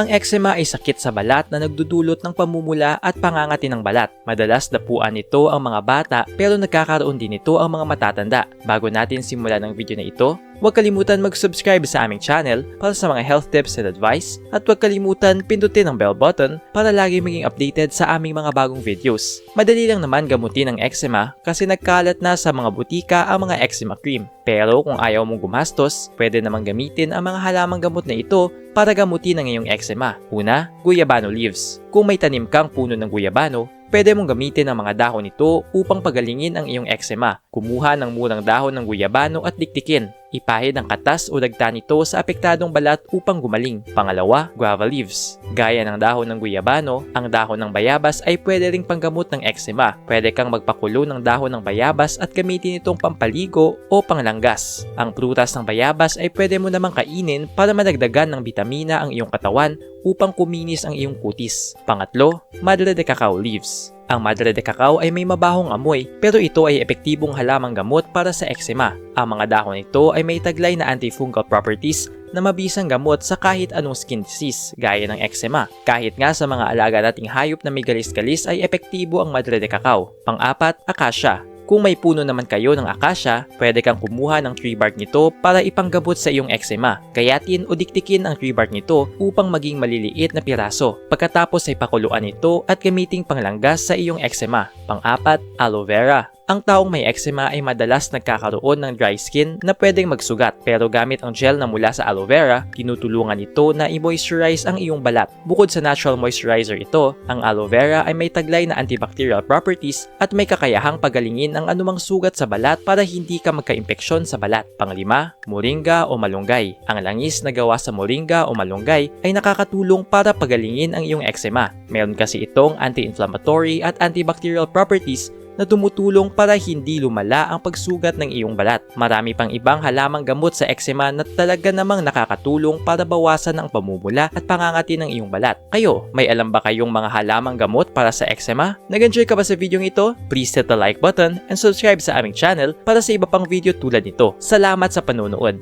Ang eczema ay sakit sa balat na nagdudulot ng pamumula at pangangati ng balat. Madalas dapuan nito ang mga bata pero nagkakaroon din nito ang mga matatanda. Bago natin simulan ang video na ito, huwag kalimutan mag-subscribe sa aming channel para sa mga health tips and advice at huwag kalimutan pindutin ang bell button para lagi maging updated sa aming mga bagong videos. Madali lang naman gamutin ang eczema kasi nagkalat na sa mga butika ang mga eczema cream. Pero kung ayaw mong gumastos, pwede namang gamitin ang mga halamang gamot na ito para gamutin ang iyong eczema. Una, guyabano leaves. Kung may tanim kang puno ng guyabano, pwede mong gamitin ang mga dahon nito upang pagalingin ang iyong eczema. Kumuha ng murang dahon ng guyabano at dikdikin. Ipahid ang katas o dagta nito sa apektadong balat upang gumaling. Pangalawa, guava leaves. Gaya ng dahon ng guyabano, ang dahon ng bayabas ay pwede ring panggamot ng eczema. Pwede kang magpakulo ng dahon ng bayabas at gamitin itong pampaligo o panglanggas. Ang prutas ng bayabas ay pwede mo namang kainin para madagdagan ng bitamina ang iyong katawan upang kuminis ang iyong kutis. Pangatlo, madre de cacao leaves. Ang madre de cacao ay may mabahong amoy pero ito ay epektibong halamang gamot para sa eczema. Ang mga dahon nito ay may taglay na antifungal properties na mabisang gamot sa kahit anong skin disease gaya ng eczema. Kahit nga sa mga alaga nating hayop na may galis-galis ay epektibo ang madre de cacao. Pang-apat, acacia. Kung may puno naman kayo ng acacia, pwede kang kumuha ng tree bark nito para ipanggamot sa iyong eczema. Gayatin o diktikin ang tree bark nito upang maging maliliit na piraso. Pagkatapos ay pakuluan ito at gamiting panglanggas sa iyong eczema. Pang-apat, aloe vera. Ang taong may eczema ay madalas nagkakaroon ng dry skin na pwedeng magsugat pero gamit ang gel na mula sa aloe vera, tinutulungan ito na i-moisturize ang iyong balat. Bukod sa natural moisturizer ito, ang aloe vera ay may taglay na antibacterial properties at may kakayahang pagalingin ang anumang sugat sa balat para hindi ka magka-impeksyon sa balat. Panglima, moringa o malunggay. Ang langis na gawa sa moringa o malunggay ay nakakatulong para pagalingin ang iyong eczema. Meron kasi itong anti-inflammatory at antibacterial properties na tumutulong para hindi lumala ang pagsugat ng iyong balat. Marami pang ibang halamang gamot sa eczema na talaga namang nakakatulong para bawasan ang pamumula at pangangati ng iyong balat. Kayo, may alam ba kayong mga halamang gamot para sa eczema? Nag-enjoy ka ba sa video ito? Please hit the like button and subscribe sa aming channel para sa iba pang video tulad nito. Salamat sa panonood!